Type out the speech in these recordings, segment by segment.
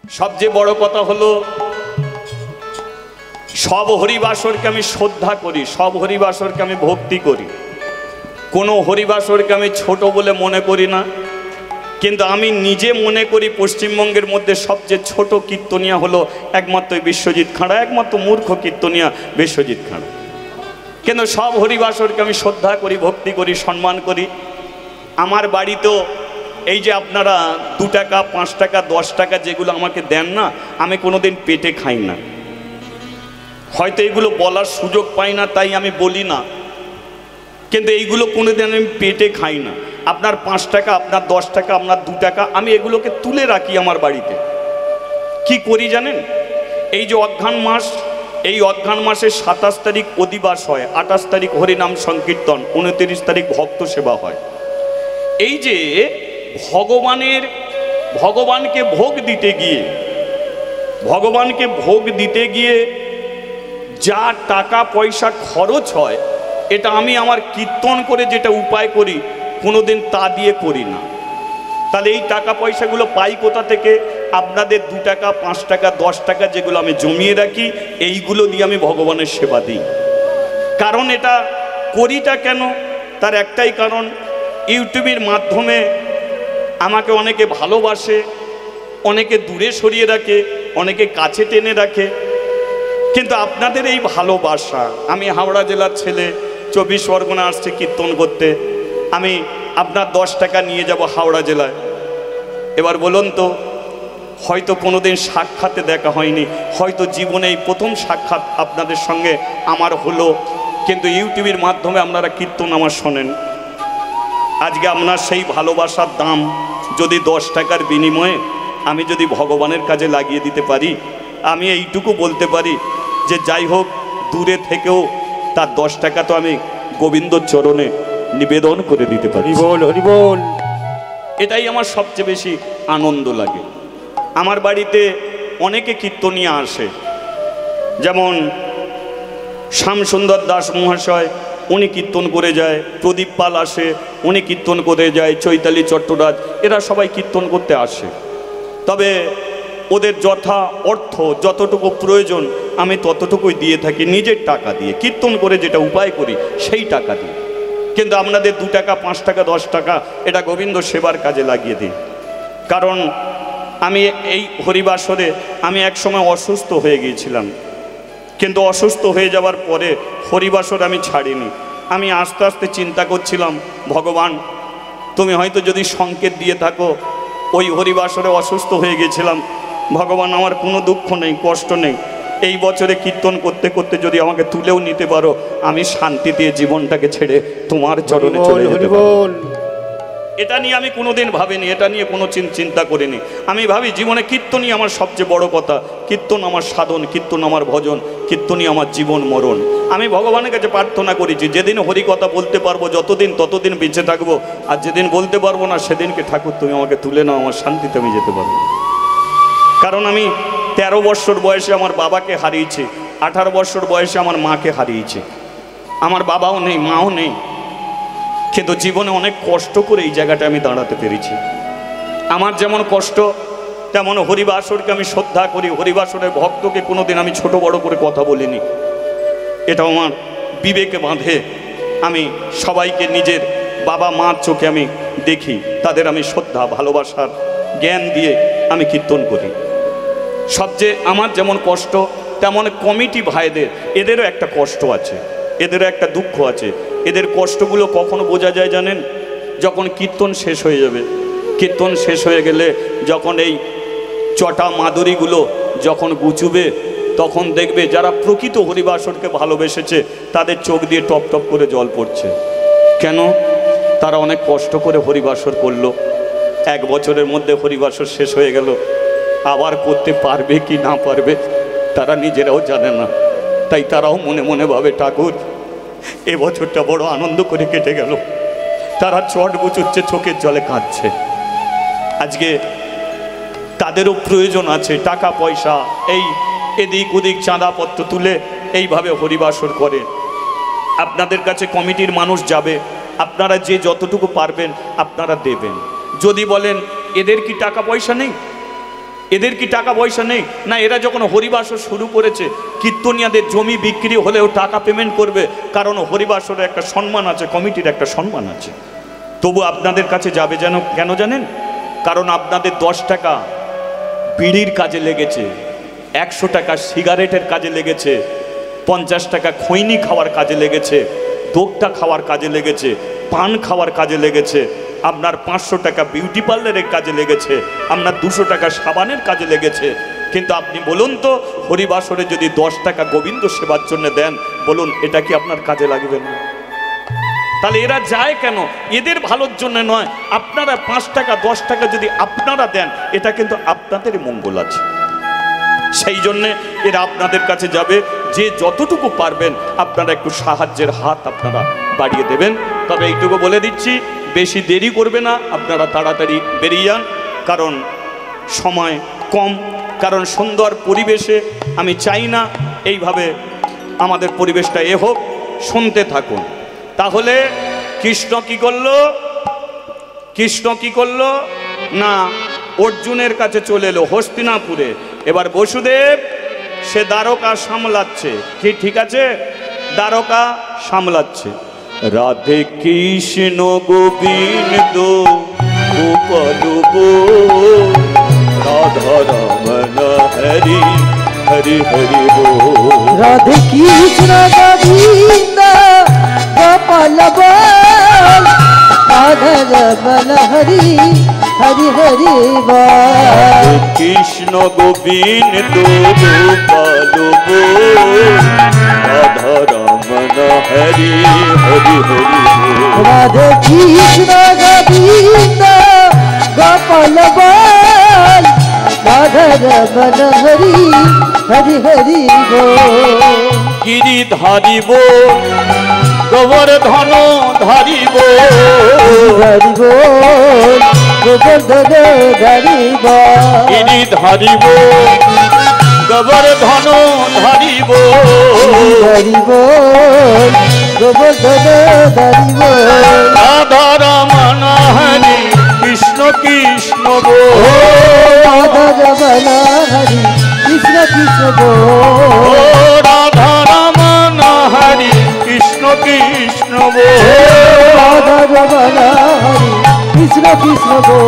সবচেয়ে বড় কথা হলো সব হরিবাসরকে আমি শ্রদ্ধা করি, সব হরিবাসরকে আমি ভক্তি করি, কোনো হরিবাসরকে আমি ছোট বলে মনে করি না। কিন্তু আমি নিজে মনে করি পশ্চিমবঙ্গের মধ্যে সবচেয়ে ছোট কীর্তনিয়া হলো একমাত্র বিশ্বজিৎ খাঁড়া, একমাত্র মূর্খ কীর্তনিয়া বিশ্বজিৎ খাঁড়া। কিন্তু সব হরিবাসরকে আমি শ্রদ্ধা করি, ভক্তি করি, সম্মান করি। আমার বাড়িতেও এই যে আপনারা 2 টাকা 5 টাকা 10 টাকা যেগুলো আমাকে দেন না, আমি কোনোদিন পেটে খাই না। হয়তো এগুলো বলার সুযোগ পাই না তাই আমি বলি না, কিন্তু এইগুলো কোনোদিন আমি পেটে খাই না। আপনার 5 টাকা, আপনার 10 টাকা, আপনার 2 টাকা, আমি এগুলোকে তুলে রাখি আমার বাড়িতে। কি করি জানেন? এই যে অঘ্রাণ মাস, এই অঘ্রাণ মাসে 27 তারিখ অধিবাস হয়, 28 তারিখ হরিনাম সংকীর্তন, 29 তারিখ ভক্ত সেবা হয়। এই যে ভগবানকে ভোগ দিতে গিয়ে যা টাকা পয়সা খরচ হয়, এটা আমি আমার কীর্তন করে যেটা উপায় করি কোনোদিন তা দিয়ে করি না। তাহলে এই টাকা পয়সাগুলো পাই কোথা থেকে? আপনাদের 2 টাকা 5 টাকা 10 টাকা যেগুলো আমি জমিয়ে রাখি, এইগুলো দিয়ে আমি ভগবানের সেবা দিই। কারণ এটা করিটা কেন? তার একটাই কারণ, ইউটিউবের মাধ্যমে আমাকে অনেকে ভালোবাসে, অনেকে দূরে সরিয়ে রাখে, অনেকে কাছে টেনে রাখে। কিন্তু আপনাদের এই ভালোবাসা, আমি হাওড়া জেলার ছেলে, 24 পরগনা আসছে কীর্তন করতে, আমি আপনার 10 টাকা নিয়ে যাব হাওড়া জেলায়। এবার বলুন তো, হয়তো কোনোদিন সাক্ষাতে দেখা হয়নি, হয়তো জীবনে এই প্রথম সাক্ষাৎ আপনাদের সঙ্গে আমার হলো, কিন্তু ইউটিউবের মাধ্যমে আপনারা কীর্তন আমার শোনেন। আজকে আপনার সেই ভালোবাসার দাম যদি 10 টাকার বিনিময়ে আমি যদি ভগবানের কাজে লাগিয়ে দিতে পারি, আমি এইটুকু বলতে পারি যে যাই হোক, দূরে থেকেও তার 10 টাকা তো আমি গোবিন্দর চরণে নিবেদন করে দিতে পারি। হরিবল। এটাই আমার সবচেয়ে বেশি আনন্দ লাগে। আমার বাড়িতে অনেকে কীর্তনিয়া আসে, যেমন শ্যামসুন্দর দাস মহাশয়, উনি কীর্তন করে যায়। প্রদীপ পাল আসে, উনি কীর্তন করে যায়। চৈতালি চট্টরাজ, এরা সবাই কীর্তন করতে আসে। তবে ওদের যথা অর্থ যতটুকু প্রয়োজন আমি ততটুকুই দিয়ে থাকি, নিজের টাকা দিয়ে, কীর্তন করে যেটা উপায় করি সেই টাকা দিয়ে। কিন্তু আপনাদের 2 টাকা 5 টাকা 10 টাকা এটা গোবিন্দ সেবার কাজে লাগিয়ে দিই। কারণ আমি এই হরিবাসরে আমি একসময় অসুস্থ হয়ে গিয়েছিলাম, কিন্তু অসুস্থ হয়ে যাওয়ার পরে হরিবাসর আমি ছাড়িনি। আমি আস্তে আস্তে চিন্তা করছিলাম, ভগবান তুমি হয়তো যদি সংকেত দিয়ে থাকো, ওই হরিবাসরে অসুস্থ হয়ে গেছিলাম, ভগবান আমার কোনো দুঃখ নেই, কষ্ট নেই, এই বছরে কীর্তন করতে করতে যদি আমাকে তুলেও নিতে পারো, আমি শান্তি দিয়ে জীবনটাকে ছেড়ে তোমার চরণে চলে যেতে পারবো। এটা নিয়ে আমি কোনোদিন ভাবিনি, এটা নিয়ে কোনো চিন্তা করিনি। আমি ভাবি জীবনে কীর্তনই আমার সবচেয়ে বড় কথা, কীর্তন আমার সাধন, কীর্তন আমার ভজন, কীর্তনই আমার জীবন মরণ। আমি ভগবানের কাছে প্রার্থনা করেছি, যেদিন হরি কথা বলতে পারবো যতদিন ততদিন বেঁচে থাকবো, আর যেদিন বলতে পারবো না সেদিনকে ঠাকুর তুমি আমাকে তুলে নাও, আমার শান্তিতে আমি যেতে পারবো। কারণ আমি 13 বছর বয়সে আমার বাবাকে হারিয়েছি, 18 বছর বয়সে আমার মাকে হারিয়েছি। আমার বাবাও নেই, মাও নেই, কিন্তু জীবনে অনেক কষ্ট করে এই জায়গাটা আমি দাঁড়াতে পেরেছি। আমার যেমন কষ্ট, তেমন হরিবাসরকে আমি শ্রদ্ধা করি। হরিবাসরের ভক্তকে কোনোদিন আমি ছোট বড় করে কথা বলিনি, এটা আমার বিবেকে বাঁধে। আমি সবাইকে নিজের বাবা মার চোখে আমি দেখি, তাদের আমি শ্রদ্ধা ভালোবাসার জ্ঞান দিয়ে আমি কীর্তন করি। সবচেয়ে আমার যেমন কষ্ট, তেমন কমিটি ভাইদের, এদেরও একটা কষ্ট আছে, এদেরও একটা দুঃখ আছে। এদের কষ্টগুলো কখনো বোঝা যায় জানেন? যখন কীর্তন শেষ হয়ে যাবে, কীর্তন শেষ হয়ে গেলে যখন এই চটা মাদুরিগুলো যখন গুছুবে, তখন দেখবে যারা প্রকৃত হরিবাসরকে ভালোবেসেছে তাদের চোখ দিয়ে টপ টপ করে জল পড়ছে। কেন? তারা অনেক কষ্ট করে হরিবাসর করলো, 1 বছরের মধ্যে হরিবাসর শেষ হয়ে গেল, আবার করতে পারবে কি না পারবে তারা নিজেরাও জানে না। তাই তারাও মনে মনে ভাবে, ঠাকুর এবছরটা বড় আনন্দ করে কেটে গেল। তারা চট বুচুচ্ছে, চোখের জলে কাঁদছে। আজকে তাদেরও প্রয়োজন আছে টাকা পয়সা, এই এদিক ওদিক চাঁদাপত্র তুলে এইভাবে হরিবাসর করে। আপনাদের কাছে কমিটির মানুষ যাবে, আপনারা যে যতটুকু পারবেন আপনারা দেবেন। যদি বলেন এদের কি টাকা পয়সা নেই, এদের কি টাকা পয়সা নেই? না, এরা যখন হরিবাসর শুরু করেছে, কীর্তনিয়াদের জমি বিক্রি হলেও টাকা পেমেন্ট করবে, কারণ হরিবাসরের একটা সম্মান আছে, কমিটির একটা সম্মান আছে। তবু আপনাদের কাছে যাবে যেন, কেন জানেন? কারণ আপনাদের 10 টাকা বিড়ির কাজে লেগেছে, 100 টাকা সিগারেটের কাজে লেগেছে, 50 টাকা খৈনি খাওয়ার কাজে লেগেছে, দোক্তা খাওয়ার কাজে লেগেছে, পান খাওয়ার কাজে লেগেছে, আপনার 500 টাকা বিউটি পার্লারের কাজে লেগেছে, আপনার 200 টাকা সাবানের কাজে লেগেছে। কিন্তু আপনি বলুন তো, হরিবাসরে যদি 10 টাকা গোবিন্দ সেবার জন্য দেন, বলুন এটা কি আপনার কাজে লাগবে না? তাহলে এরা যায় কেন? এদের ভালোর জন্য নয়। আপনারা 5 টাকা 10 টাকা যদি আপনারা দেন, এটা কিন্তু আপনাদেরই মঙ্গল আছে। সেই জন্যে এরা আপনাদের কাছে যাবে। যে যতটুকু পারবেন আপনারা একটু সাহায্যের হাত আপনারা বাড়িয়ে দেবেন। তবে এইটুকু বলে দিচ্ছি, বেশি দেরি করবে না, আপনারা তাড়াতাড়ি বেরিয়ে যান, কারণ সময় কম। কারণ সুন্দর পরিবেশে আমি চাই না এইভাবে আমাদের পরিবেশটা হোক। শুনতে থাকুন। তাহলে কৃষ্ণ কি করলো? কৃষ্ণ কি করলো না, অর্জুনের কাছে চলে এলো হস্তিনাপুরে। এবার বসুদেব সে দ্বারকা সামলাচ্ছে। কি ঠিক আছে? দ্বারকা সামলাচ্ছে। রাধে কৃষ্ণ গোবিন্দ গোপাল রাধা রমন হরি হরি হরি বল। রাধে কৃষ্ণ গোবিন্দ গোপাল বল, রাধা রমন হরি হরি হরি বল। কৃষ্ণ গোবিন্দ গোপাল বল, রাধা রমন হরি হরি হরি বল। রাধে কৃষ্ণ গোবিন্দ গোপাল বল, রাধা রমন হরি হরি হরি বল। গিরি ধারিব গোবর্ধন ধারিব, হরি বল গোবর্ধন হরি বল। গিরি ধারিব গোবর্ধন ধারিব, হরি বল গোবর্ধন হরি বল। রাধা রমন হরি কৃষ্ণ কৃষ্ণ বল। রাধা রমন হরি কৃষ্ণ কৃষ্ণ বল। রাধা রমন হরি কৃষ্ণ কৃষ্ণ বল। রাধা রমন হরি কৃষ্ণ কৃষ্ণ বল।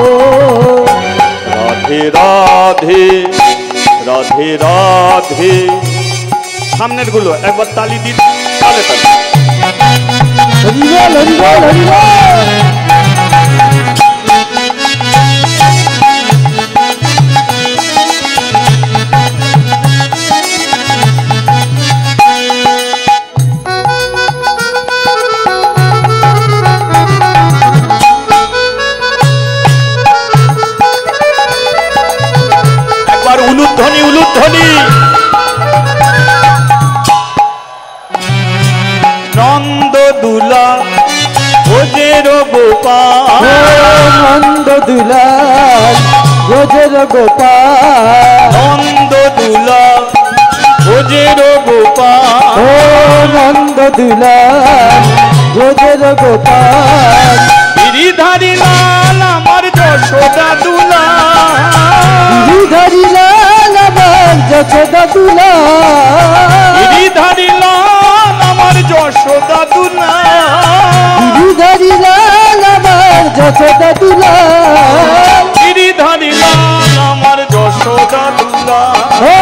রাধে রাধে রাধে রাধে। সামনের গুলো একবার তালি দিন, তালে তালে। হরি বল হরি বল হরি বল। একবার উলুধ্বনি উলুধ্বনি। নন্দ দুলা ভোজের গোপাল, নন্দ দুলাল ভোজের গোপাল। নন্দ দুলা ভোজের গোপাল। ও নন্দ দুলাল ভোজের গোপাল। গিরিধারী লাল আমার যশোদা দুলা, গিরিধারী লাল আমার যশোদা দুলাল। গিরিধারী লাল আমার যশোদা দুলা, গিরিধারী লাল আমার যশোদা দুলাল। গিরিধারী লাল আমার যশোদা দুলা। ও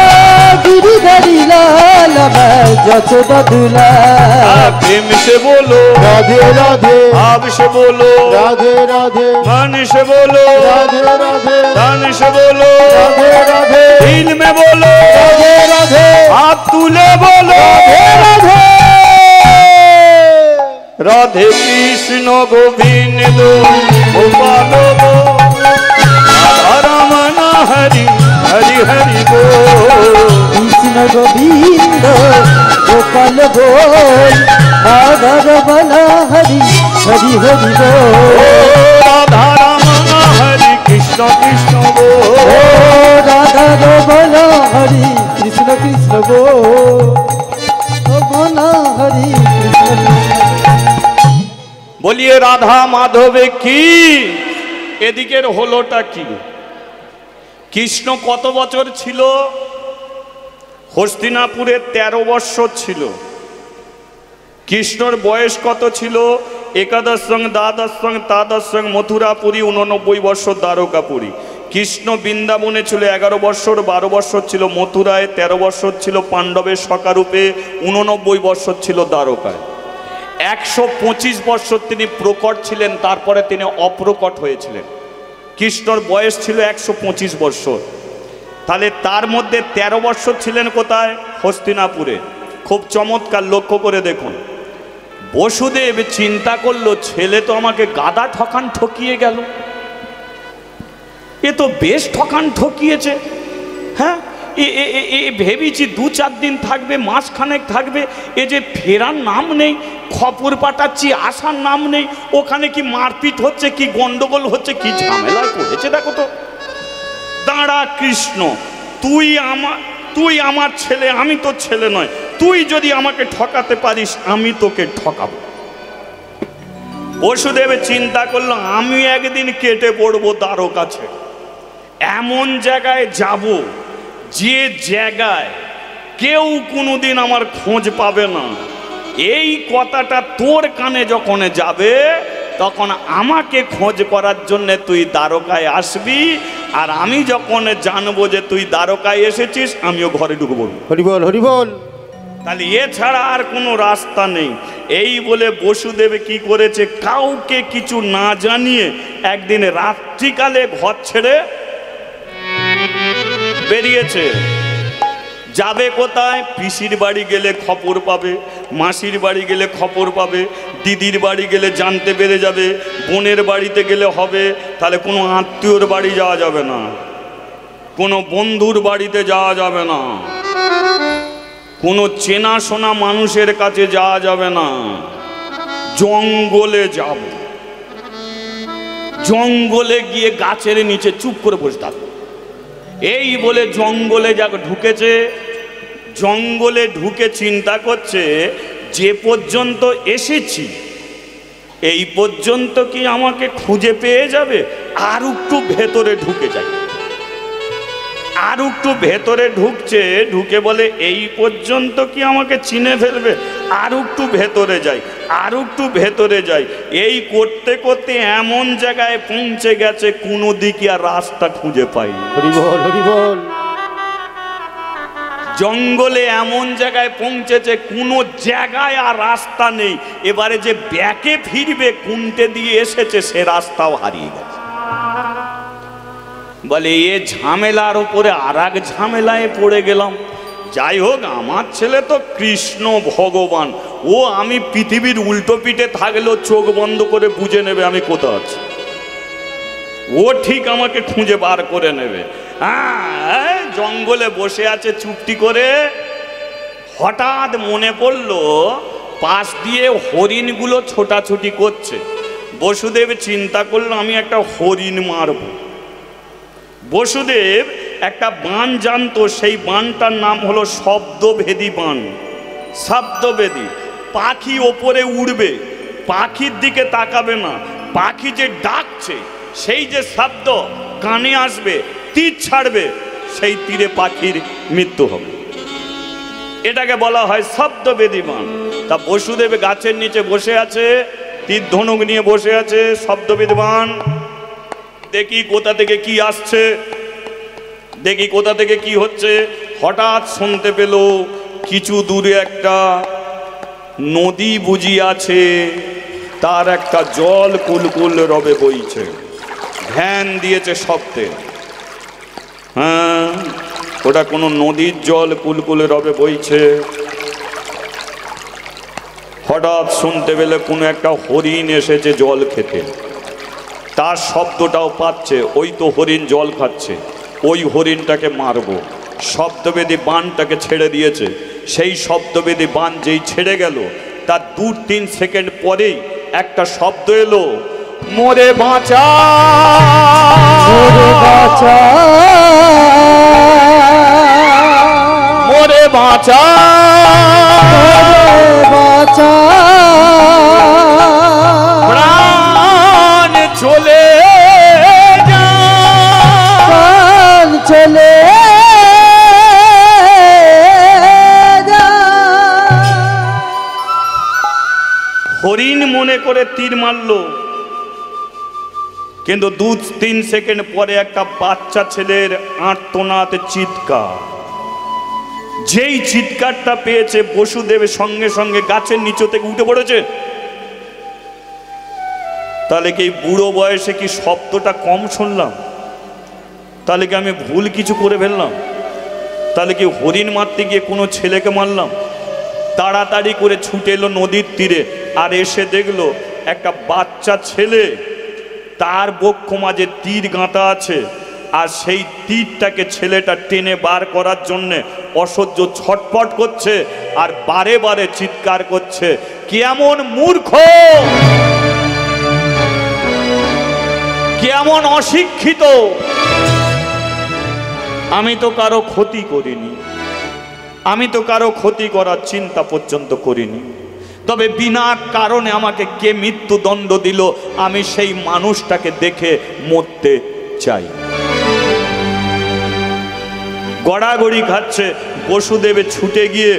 গিরিধারী লাল আমার যশোদা দুলাল। प्रेम से बोलो রাধে রাধে भाव से बोलो রাধে রাধে मन से बोलो রাধে রাধে धन से बोलो রাধে রাধে दिल में बोलो রাধে राधे हाथ तुले बोलो राधे राधे कृष्ण गोविंद गोपाल गो राधा रमन हरि हरि हरि बोल। कृष्ण गोविंद गोपाल बोल राधा रमन हरि हरि हरि बोल। राधा रमन हरि कृष्ण कृष्ण ओ बोल। राधा रमन हरि कृष्ण कृष्ण बोल। रमन हरि कृष्ण कृष्ण। बोलिए राधा माधवे की। এদিকের হলোটা কি? কৃষ্ণ কত বছর ছিল? হস্তিনাপুরে 13 বৎসর ছিল। কৃষ্ণর বয়স কত ছিল? একাদশং দ্বাদশং তাদশং মথুরাপুরী 89 বৎসর দ্বারকাপুরী। কৃষ্ণ বৃন্দাবনে ছিল 11 বৎসর, 12 বৎসর ছিল মথুরায়, 13 বৎসর ছিল পাণ্ডবের সখারূপে, 89 বৎসর ছিল দ্বারকায়। 125 বৎসর তিনি প্রকট ছিলেন, তারপরে তিনি অপ্রকট হয়েছিলেন। কৃষ্ণর বয়স ছিল 125 বৎসর। তাহলে তার মধ্যে 13 বৎসর ছিলেন কোথায়? হস্তিনাপুরে। খুব চমৎকার, লক্ষ্য করে দেখুন। বসুদেব চিন্তা করলো, ছেলে তো আমাকে গাদা ঠকান ঠকিয়ে গেল, এ তো বেশ ঠকান ঠকিয়েছে। হ্যাঁ, ভেবেছি 2-4 দিন থাকবে, মাসখানেক থাকবে, এ যে ফেরার নাম নেই, খবর পাঠাচ্ছি আসার নাম নেই, ওখানে কি মারপিট হচ্ছে, কি গন্ডগোল হচ্ছে, কি ঝামেলায় পড়েছে দেখো তো। দাঁড়া কৃষ্ণ, তুই আমার ছেলে, আমি তোর ছেলে নয়। তুই যদি আমাকে ঠকাতে পারিস, আমি তোকে ঠকাবো। বসুদেব চিন্তা করলো, আমি একদিন কেটে পড়বো দ্বারকা ছেড়ে, এমন জায়গায় যাব যে জায়গায় কেউ কোনোদিন আমার খোঁজ পাবে না। এই কথাটা তোর কানে যখন যাবে, তখন আমাকে খোঁজ করার জন্য তুই দ্বারকায় আসবি, আর আমি যখন জানবো যে তুই দ্বারকায় এসেছিস, আমিও ঘরে ঢুকবো। হরি বল, হরি বল। তাহলে এছাড়া আর কোনো রাস্তা নেই। এই বলে বসুদেব কি করেছে, কাউকে কিছু না জানিয়ে একদিন রাত্রিকালে ঘর ছেড়ে বেরিয়েছে। যাবে কোথায়? পিসির বাড়ি গেলে খবর পাবে, মাসির বাড়ি গেলে খবর পাবে, দিদির বাড়ি গেলে জানতে পেরে যাবে, বোনের বাড়িতে গেলে হবে। তাহলে কোনো আত্মীয়র বাড়ি যাওয়া যাবে না, কোনো বন্ধুর বাড়িতে যাওয়া যাবে না, কোনো চেনাশোনা মানুষের কাছে যাওয়া যাবে না। জঙ্গলে যাব, জঙ্গলে গিয়ে গাছের নিচে চুপ করে বসে থাকবো। এই বলে জঙ্গলে ঢুকেছে। জঙ্গলে ঢুকে চিন্তা করছে, যে পর্যন্ত এসেছি এই পর্যন্ত কি আমাকে খুঁজে পেয়ে যাবে? আর একটু ভেতরে ঢুকে যাই। আর একটু ভেতরে ঢুকছে, ঢুকে বলে, এই পর্যন্ত কি আমাকে চিনে ফেলবে? আর একটু ভেতরে যাই, আর একটু ভেতরে যাই। এই করতে করতে এমন জায়গায় পৌঁছে গেছে, কোনো দিকে আর রাস্তা খুঁজে পাইনি। হরি বল, হরি বল। জঙ্গলে এমন জায়গায় পৌঁছেছে, কোনো জায়গায় আর রাস্তা নেই। এবারে যে ব্যাকে ফিরবে, কোনটে দিয়ে এসেছে সে রাস্তাও হারিয়ে গেছে। বলে, এ ঝামেলার উপরে আর এক ঝামেলায় পড়ে গেলাম। যাই হোক, আমার ছেলে তো কৃষ্ণ ভগবান, ও আমি পৃথিবীর উল্টো পিঠে থাকলেও চোখ বন্ধ করে বুঝে নেবে আমি কোথাও আছি, ও ঠিক আমাকে খুঁজে বার করে নেবে। হ্যাঁ, জঙ্গলে বসে আছে চুপটি করে। হঠাৎ মনে পড়লো, পাশ দিয়ে হরিণগুলো ছোটাছুটি করছে। বসুদেব চিন্তা করলো, আমি একটা হরিণ মারব। বসুদেব একটা বান জানতো, সেই বানটার নাম হলো শব্দভেদী বান। শব্দভেদী, পাখি ওপরে উড়বে, পাখির দিকে তাকাবে না, পাখি যে ডাকছে সেই যে শব্দ কানে আসবে, তীর ছাড়বে, সেই তীরে পাখির মৃত্যু হবে। এটাকে বলা হয় শব্দভেদী বান। তা বসুদেব গাছের নিচে বসে আছে, তীর ধনুক নিয়ে বসে আছে, শব্দভেদী বান। দেখি কোথা থেকে কি আসছে, দেখি কোথা থেকে কি হচ্ছে। হঠাৎ শুনতে পেল, কিছু দূরে একটা নদী বুঝি আছে, তার একটা জল কুলকুল রবে বইছে। ধ্যান দিয়েছে শব্দে। হ্যাঁ, ওটা কোনো নদীর জল কুলকুলে রবে বইছে। হঠাৎ শুনতে পেলে কোনো একটা হরিণ এসেছে জল খেতে, তার শব্দটাও পাচ্ছে, ওই তো হরিণ জল খাচ্ছে, ওই হরিণটাকে মারবো। শব্দভেদী বানটাকে ছেড়ে দিয়েছে। সেই শব্দভেদী বান যেই ছেড়ে গেল, তার 2-3 সেকেন্ড পরেই একটা শব্দ এলো, মোরে বাঁচা, মোরে বাঁচা, মোরে বাঁচা, মোরে বাঁচা। প্রাণ চলে যায়, মনে করে তীর মারলো, কিন্তু 2-3 সেকেন্ড পরে একটা বাচ্চা ছেলের আর্তনাদ চিৎকার, যেই চিৎকারটা পেয়েছে বসুদেবের সঙ্গে সঙ্গে গাছের নিচে থেকে উঠে পড়েছে। তাহলে কি বুড়ো বয়সে কি শব্দটা কম শুনলাম? তাহলে কি আমি ভুল কিছু করে ফেললাম? তাহলে কি হরিণ মারতে গিয়ে কোনো ছেলেকে মারলাম? তাড়াতাড়ি করে ছুটে এলো নদীর তীরে, আর এসে দেখলো একটা বাচ্চা ছেলে, তার বক্ষ মাঝে তীর গাঁথা আছে, আর সেই তীরটাকে ছেলেটা টেনে বার করার জন্যে অসহ্য ছটফট করছে আর বারে বারে চিৎকার করছে, কেমন মূর্খ, কেমন অশিক্ষিত, আমি তো কারো ক্ষতি করিনি, আমি তো কারো ক্ষতি করার চিন্তা পর্যন্ত করিনি, তবে বিনা কারণে আমাকে কে মৃত্যুদণ্ড দিল, আমি সেই মানুষটাকে দেখে মরতে চাই। গড়াগড়ি খাচ্ছে। বসুদেবে ছুটে গিয়ে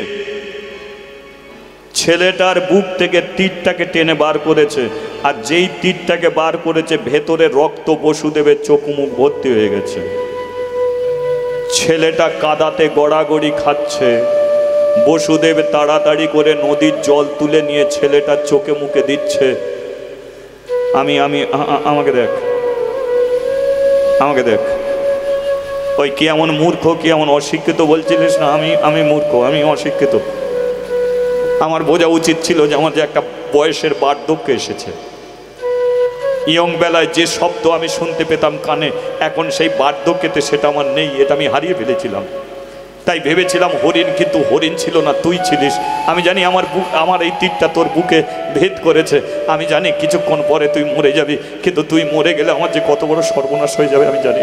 ছেলেটার বুক থেকে তীরটাকে টেনে বার করেছে, আর যেই তীরটাকে বার করেছে ভেতরে রক্ত বসুদেবের চোখ মুখ ভর্তি হয়ে গেছে। ছেলেটা কাদাতে গড়াগড়ি খাচ্ছে। বসুদেব তাড়াতাড়ি করে নদীর জল তুলে নিয়ে ছেলেটার চোখে মুখে দিচ্ছে, আমাকে দেখ, আমাকে দেখ। ওই কি এমন মূর্খ, কি এমন অশিক্ষিত বলছিলিস না? আমি মূর্খ, আমি অশিক্ষিত। আমার বোঝা উচিত ছিল যে আমার যে একটা বয়সের বার্ধক্য এসেছে। ইয়ং বেলায় যে শব্দ আমি শুনতে পেতাম কানে, এখন সেই বার্ধক্যতে সেটা আমার নেই, এটা আমি হারিয়ে ফেলেছিলাম। তাই ভেবেছিলাম হরিণ, কিন্তু হরিণ ছিল না, তুই ছিলিস। আমি জানি আমার এই তীরটা তোর বুকে ভেদ করেছে, আমি জানি কিছুক্ষণ পরে তুই মরে যাবি, কিন্তু তুই মরে গেলে আমার যে কত বড় সর্বনাশ হয়ে যাবে আমি জানি।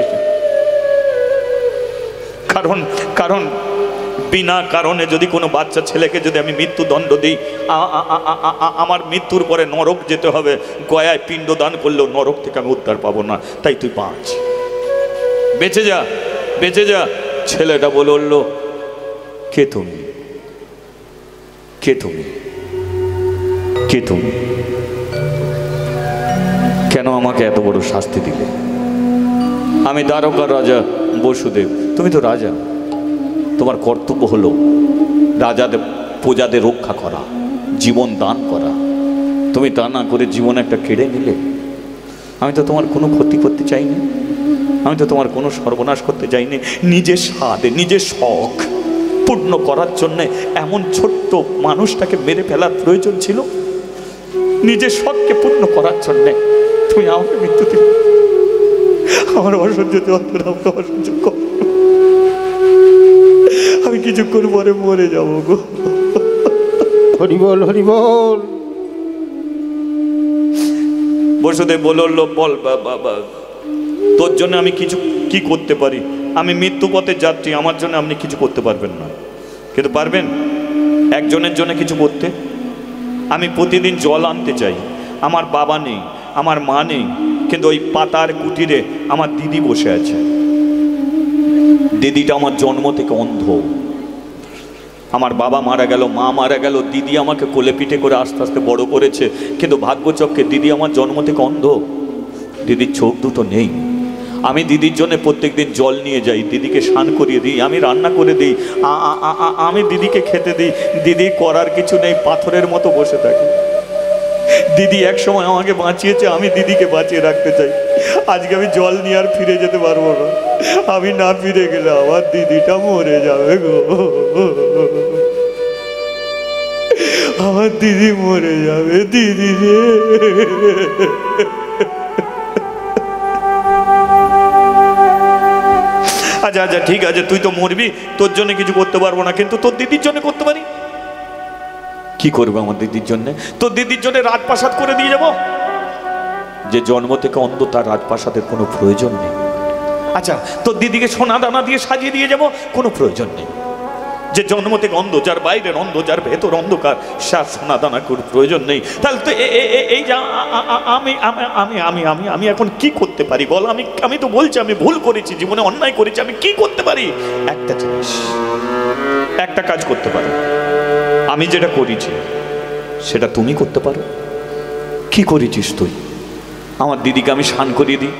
কারণ বিনা কারণে যদি কোনো বাচ্চা ছেলেকে যদি আমি মৃত্যুদণ্ড দিই, আমার মৃত্যুর পরে নরক যেতে হবে, গয়ায় পিণ্ডদান করলেও নরক থেকে আমি উদ্ধার পাবো না। তাই তুই বাঁচ, বেঁচে যা, বেঁচে যা। ছেলেটা বলল, কে তুমি, কে তুমি, কে তুমি, কেন আমাকে এত বড় শাস্তি দিলে? আমি দ্বারকার রাজা বসুদেব। তুমি তো রাজা, তোমার কর্তব্য হলো রাজাদের প্রজাদের রক্ষা করা, জীবন দান করা। তুমি তা না করে জীবন একটা কেড়ে নিলে। আমি তো তোমার কোনো ক্ষতি করতে চাইনি, আমি তো তোমার কোনো সর্বনাশ করতে চাইনি। নিজের স্বাদ, নিজের শখ পূর্ণ করার জন্যে এমন ছোট্ট মানুষটাকে মেরে ফেলার প্রয়োজন ছিল? নিজের শখকে পূর্ণ করার জন্যে তুমি আমাকে মৃত্যু দিলে। আমার অসহ্য যন্ত্রণা, আমার অসহ্য কষ্ট। আমি কিছুক্ষণ পরে মরে যাবো গো। হরি বল, হরি বল। বসুদেব বলল, বল বাবা, তোর জন্য আমি কি করতে পারি? আমি মৃত্যু পথে যাত্রী, আমার জন্য আপনি কিছু করতে পারবেন না, কিন্তু পারবেন একজনের জন্য কিছু করতে। আমি প্রতিদিন জল আনতে চাই, আমার বাবা নেই, আমার মা নেই, কিন্তু ওই পাতার কুটিরে আমার দিদি বসে আছে। দিদিটা আমার জন্ম থেকে অন্ধ। আমার বাবা মারা গেল, মা মারা গেল, দিদি আমাকে কোলে পিঠে করে আস্তে আস্তে বড় করেছে, কিন্তু ভাগ্যচক্রে দিদি আমার জন্ম থেকে অন্ধ। দিদির চোখ দুটো নেই। আমি দিদির জন্য প্রত্যেকদিন জল নিয়ে যাই, দিদিকে স্নান করিয়ে দিই, আমি রান্না করে দিই, আমি দিদিকে খেতে দিই। দিদি করার কিছু নেই, পাথরের মতো বসে থাকি। দিদি এক সময় আমাকে বাঁচিয়েছে, আমি দিদিকে বাঁচিয়ে রাখতে চাই। আজকে আমি জল নিয়ে আর ফিরে যেতে পারবো না। আমি না ফিরে গেলে আমার দিদিটা মরে যাবে গো, আমার দিদি মরে যাবে, দিদি রে। আচ্ছা আচ্ছা ঠিক আছে, তুই তো মরবি, তোর জন্য কিছু করতে পারবো না, কিন্তু তোর দিদির জন্য করতে পারি। কি করবে আমার দিদির জন্য? তোর দিদির জন্য রাজপ্রাসাদ করে দিয়ে যাব। যে জন্ম থেকে অন্ধ, তার রাজপ্রাসাদের কোনো প্রয়োজন নেই। আচ্ছা, তোর দিদিকে সোনা দানা দিয়ে সাজিয়ে দিয়ে যাব, কোনো প্রয়োজন নেই। যে জন্ম থেকে অন্ধ, যার বাইরের অন্ধ, যার ভেতর অন্ধকার, সার সোনা দানা কোনো প্রয়োজন নেই। তাহলে তো এই যে আমি এখন কি করতে পারি বল? আমি তো বলছি আমি ভুল করেছি, জীবনে অন্যায় করেছি, আমি কি করতে পারি? একটা জিনিস, একটা কাজ করতে পারি। আমি যেটা করেছি সেটা তুমি করতে পারো। কি করেছিস তুই? আমার দিদিকে আমি স্নান করিয়ে দিই,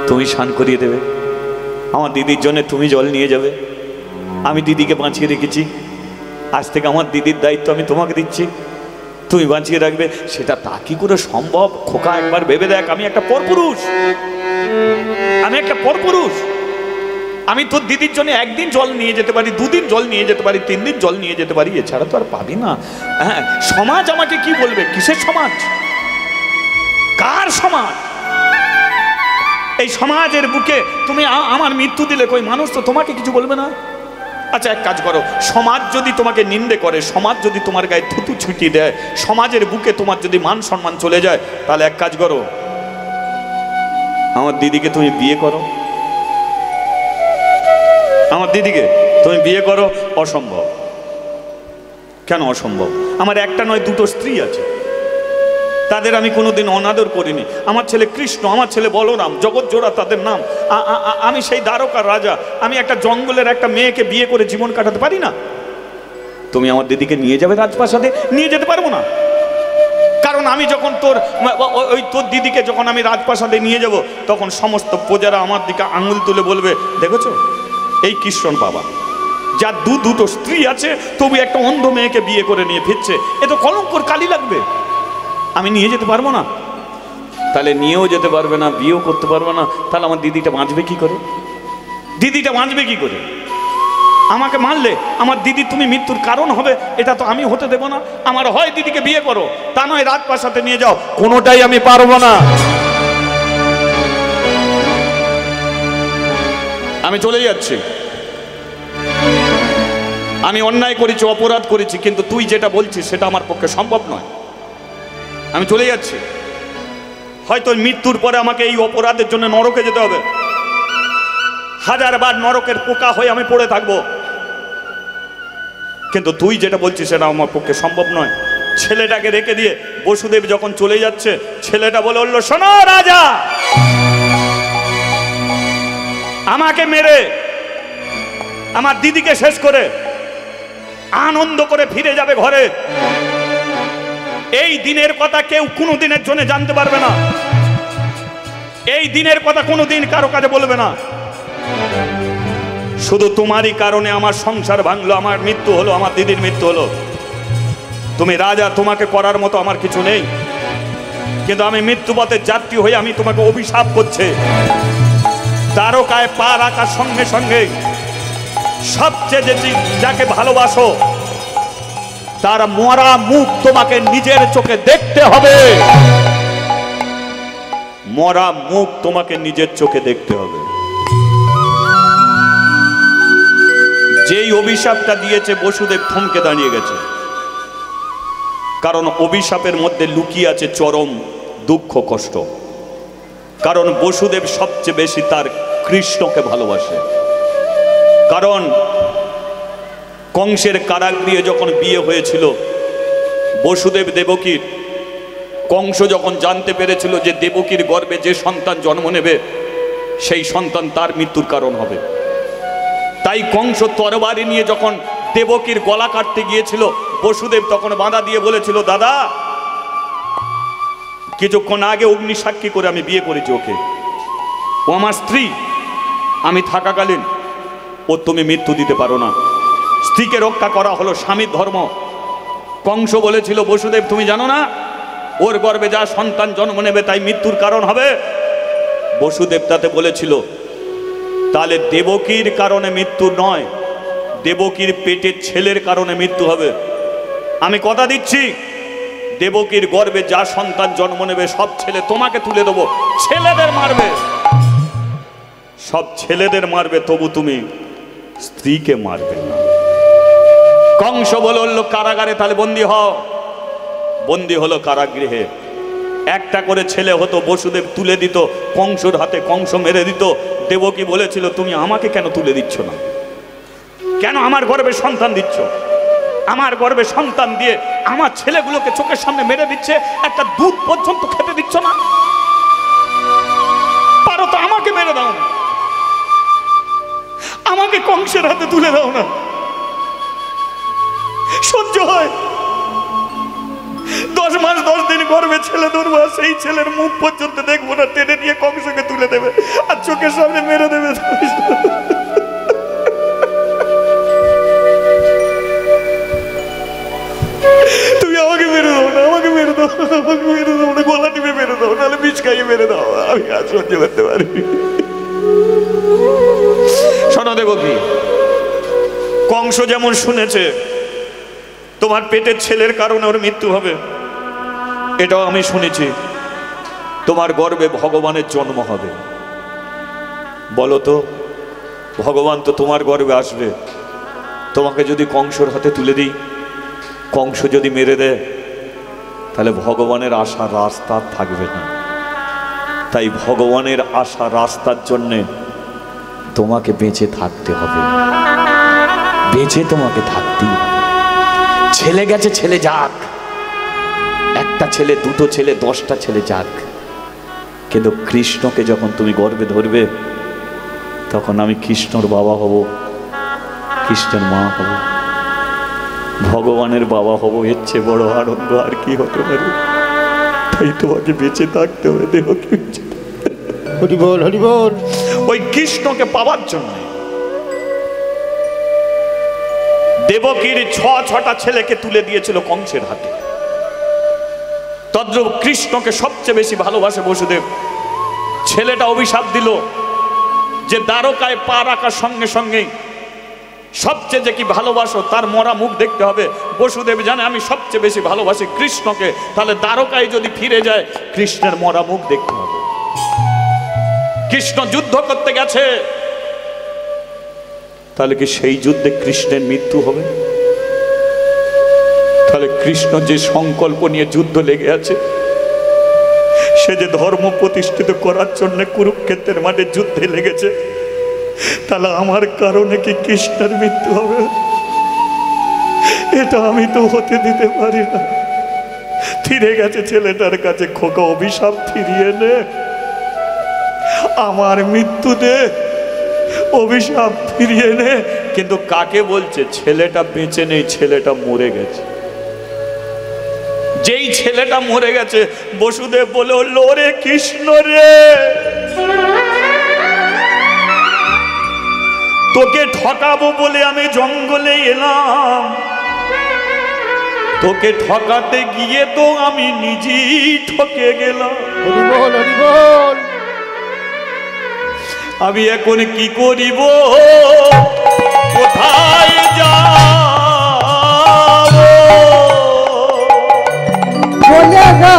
তুমি স্নান করিয়ে দেবে। আমার দিদির জন্য তুমি জল নিয়ে যাবে। আমি দিদিকে বাঁচিয়ে রেখেছি, আজ থেকে আমার দিদির দায়িত্ব আমি তোমাকে দিচ্ছি, তুমি বাঁচিয়ে রাখবে। সেটা তা কি করে সম্ভব খোকা? একবার ভেবে দেখ, আমি একটা পরপুরুষ, আমি একটা পরপুরুষ। আমি তোর দিদির জন্য একদিন জল নিয়ে যেতে পারি, দুদিন জল নিয়ে যেতে পারি, 3 দিন জল নিয়ে যেতে পারি, এছাড়া তো আর পাবি না। হ্যাঁ, সমাজ আমাকে কি বলবে? কিসের সমাজ? কার সমাজ? এই সমাজের বুকে তুমি আমার মৃত্যু দিলে কই মানুষ তো তোমাকে কিছু বলবে না? আচ্ছা, এক কাজ করো, সমাজ যদি তোমাকে নিন্দে করে, সমাজ যদি তোমার গায়ে থুতু ছুটিয়ে দেয়, সমাজের বুকে তোমার যদি মান সম্মান চলে যায়, তাহলে এক কাজ করো, আমার দিদিকে তুমি বিয়ে করো। আমার দিদিকে তুমি বিয়ে করো। অসম্ভব। কেন অসম্ভব? আমার একটা নয়, 2টো স্ত্রী আছে, তাদের আমি কোনোদিন অনাদর করিনি। আমার ছেলে কৃষ্ণ, আমার ছেলে বলরাম, জগৎ জোড়া তাদের নাম। আমি সেই দ্বারকার রাজা, আমি একটা জঙ্গলের একটা মেয়েকে বিয়ে করে জীবন কাটাতে পারি না? তুমি আমার দিদিকে নিয়ে যাবে রাজপ্রাসাদে? নিয়ে যেতে পারবো না, কারণ আমি যখন তোর দিদিকে যখন আমি রাজপ্রাসাদে নিয়ে যাব, তখন সমস্ত প্রজারা আমার দিকে আঙুল তুলে বলবে, দেখেছো এই কৃষ্ণ বাবা, যার 2টো স্ত্রী আছে, তবু একটা অন্ধ মেয়েকে বিয়ে করে নিয়ে ফিরছে, এ তো কলঙ্কর কালি লাগবে। আমি নিয়ে যেতে পারবো না। তাহলে নিয়েও যেতে পারবে না, বিয়েও করতে পারবে না, তাহলে আমার দিদিটা বাঁচবে কি করে? দিদিটা বাঁচবে কি করে? আমাকে মারলে আমার দিদি তুমি মৃত্যুর কারণ হবে, এটা তো আমি হতে দেব না। আমার হয় দিদিকে বিয়ে করো, তা নয় রাজপ্রাসাদে নিয়ে যাও, কোনোটাই আমি পারবো না। আমি চলে যাচ্ছি। আমি অন্যায় করেছি, অপরাধ করেছি, কিন্তু তুই যেটা বলছিস সেটা আমার পক্ষে সম্ভব নয়। আমি চলে যাচ্ছি। হয়তো মৃত্যুর পরে আমাকে এই অপরাধের জন্য নরকে যেতে হবে, 1000 বার নরকের পোকা হয়ে আমি পড়ে থাকবো, কিন্তু তুই যেটা বলছিস সেটা আমার পক্ষে সম্ভব নয়। ছেলেটাকে রেখে দিয়ে বসুদেব যখন চলে যাচ্ছে, ছেলেটা বলে উঠল, শোনো রাজা, আমাকে মেরে আমার দিদিকে শেষ করে আনন্দ করে ফিরে যাবে ঘরে, এই দিনের কথা কেউ কোনো দিনের জন্য জানতে পারবে না, এই দিনের কথা কোনো দিন কারো কাছে বলবে না। শুধু তোমারই কারণে আমার সংসার ভাঙলো, আমার মৃত্যু হলো, আমার দিদির মৃত্যু হলো। তুমি রাজা, তোমাকে করার মতো আমার কিছু নেই, কিন্তু আমি মৃত্যুপথের যাত্রী হয়ে আমি তোমাকে অভিশাপ করছি, দ্বারকায় পা রাখার সঙ্গে সঙ্গে সবচেয়ে যাকে ভালোবাসো তার মরা মুখ তোমাকে নিজের চোখে দেখতে হবে, মরা মুখ তোমাকে নিজের চোখে দেখতে হবে। যেই অভিশাপটা দিয়েছে বসুদেব থমকে দাঁড়িয়ে গেছে, কারণ অভিশাপের মধ্যে লুকিয়ে আছে চরম দুঃখ কষ্ট। কারণ বসুদেব সবচেয়ে বেশি তার কৃষ্ণকে ভালোবাসে। কারণ কংসের কারাগৃহে যখন বিয়ে হয়েছিল বসুদেব দেবকীর, কংস যখন জানতে পেরেছিল যে দেবকীর গর্ভে যে সন্তান জন্ম নেবে সেই সন্তান তার মৃত্যুর কারণ হবে, তাই কংস তরবারি নিয়ে যখন দেবকীর গলা কাটতে গিয়েছিল, বসুদেব তখন বাধা দিয়ে বলেছিল, দাদা কিছুক্ষণ আগে অগ্নি সাক্ষী করে আমি বিয়ে করেছি ওকে, ও আমার স্ত্রী, আমি থাকাকালীন ও তুমি মৃত্যু দিতে পারো না। স্ত্রীকে রক্ষা করা হলো স্বামীর ধর্ম। কংস বলেছিল, বসুদেব তুমি জানো না ওর গর্ভে যা সন্তান জন্ম নেবে তাই মৃত্যুর কারণ হবে? বসুদেব তাতে বলেছিল, তাহলে দেবকীর কারণে মৃত্যু নয়, দেবকীর পেটের ছেলের কারণে মৃত্যু হবে। আমি কথা দিচ্ছি, দেবকীর গর্ভে যা সন্তান জন্ম নেবে সব ছেলে তোমাকে তুলে দেবো, ছেলেদের মারবে, সব ছেলেদের মারবে, তবু তুমি স্ত্রীকে মারবে না। কংস বলল কারাগারে, তাহলে বন্দী হও। বন্দী হলো কারাগৃহে। একটা করে ছেলে হতো, বসুদেব তুলে দিত কংসর হাতে, কংস মেরে দিত। দেবকী বলেছিল, তুমি আমাকে কেন তুলে দিচ্ছ না? কেন আমার গর্ভে সন্তান দিচ্ছ? আমার গর্ভে সন্তান দিয়ে আমার ছেলেগুলোকে চোখের সামনে মেরে দিচ্ছে, একটা দুধ পর্যন্ত খেতে দিচ্ছ না? পারো তো আমাকে মেরে দাও না, আমাকে কংসের হাতে তুলে দাও না, সহ্য হয়। 10 মাস 10 দিন গর্ভে ছেলে ধরবো, সেই ছেলের মুখ পর্যন্ত দেখবো না, টেনে নিয়ে কংসকে তুলে দেবে আর চোখের সামনে মেরে দেবে। তুমি আমাকে মেরে দাও না, আমাকে মেরে দাও, আমাকে মেরে দাও না, গলা টিপে মেরে দাও, নাহলে বিষ খাইয়ে মেরে দাও, আমি আর সহ্য করতে পারি। শোনো দেবকী, কংস যেমন শুনেছে তোমার পেটের ছেলের কারণে ওর মৃত্যু হবে, এটাও আমি শুনেছি তোমার গর্ভে ভগবানের জন্ম হবে। বলো তো, ভগবান তো তোমার গর্ভে আসবে, তোমাকে যদি কংসর হাতে তুলে দিই, কংস যদি মেরে দেয়, তাহলে ভগবানের আশার রাস্তা থাকবে না। তাই ভগবানের আশা রাস্তার জন্যে তোমাকে বেঁচে থাকতে হবে, বেঁচে তোমাকে থাকতেই হবে। ছেলে গেছে, ছেলে যাক, একটা ছেলে, দুটো ছেলে, 10টা ছেলে যাক, কিন্তু কৃষ্ণকে যখন তুমি গর্ভে ধরবে, তখন আমি কৃষ্ণর বাবা হব, কৃষ্ণের মা হব, ভগবানের বাবা হব। এর চেয়ে বড় আনন্দ আর কি হতে পারে? তাই তোমাকে বেঁচে থাকতে হবে, দেবকী। হরি বল, হরি বল। ওই কৃষ্ণকে পাওয়ার জন্য দেবকীর 6টা ছেলেকে তুলে দিয়েছিল কংসের হাতে। তদ্রূপ কৃষ্ণকে সবচেয়ে বেশি ভালোবাসে বসুদেব। ছেলেটা অভিশাপ দিল যে দ্বারকায় পা রাখার সঙ্গে সঙ্গেই সবচেয়ে যে কি ভালোবাসো তার মরা মুখ দেখতে হবে। বসুদেব জানে আমি সবচেয়ে বেশি ভালোবাসি কৃষ্ণকে, তাহলে দ্বারকায় যদি ফিরে যায় কৃষ্ণের মরা মুখ দেখতে হবে। কৃষ্ণ যুদ্ধ করতে গেছে, তাহলে কি সেই যুদ্ধে কৃষ্ণের মৃত্যু হবে? তাহলে কৃষ্ণ যে সংকল্প নিয়ে যুদ্ধ লেগে আছে, সে যে ধর্ম প্রতিষ্ঠিত করার জন্য কুরুক্ষেত্রের মাঠে যুদ্ধে লেগেছে, তাহলে আমার কারণে কি কৃষ্ণের মৃত্যু হবে? এটা আমি তো হতে দিতে পারি না। ফিরে গেছে ছেলেটার কাছে, খোকা অভিশাপ ফিরিয়ে নে, আমার মৃত্যু দে, অভিশাপ ফিরিয়ে নে। কিন্তু কাকে বলছে? ছেলেটা বেঁচে নেই, ছেলেটা মরে গেছে। যেই ছেলেটা মরে গেছে, বসুদেব বলে উঠল, ওরে কৃষ্ণ রে, তোকে ঠকাবো বলে আমি জঙ্গলে এলাম, তোকে ঠকাতে গিয়ে তো আমি নিজেই ঠকে গেলাম। হরি বল, হরি বল। আমি এখন কি করিব, কোথায় যাব? বলে গা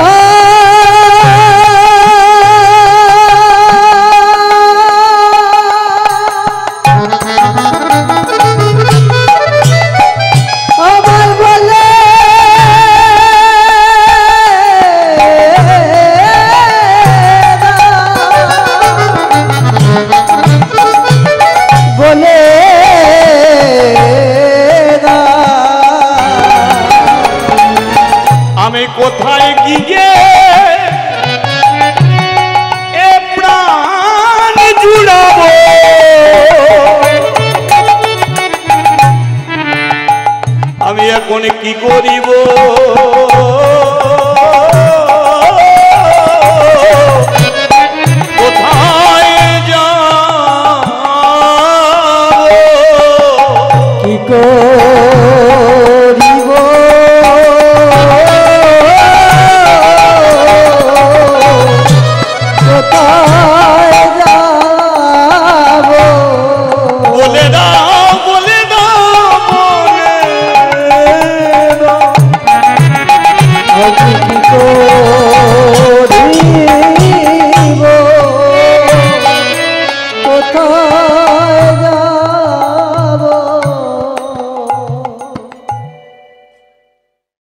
আমার বলে বলে আমি কোথায় গিয়ে এ প্রাণ জুড়াবো? আমি এখন কি করিব?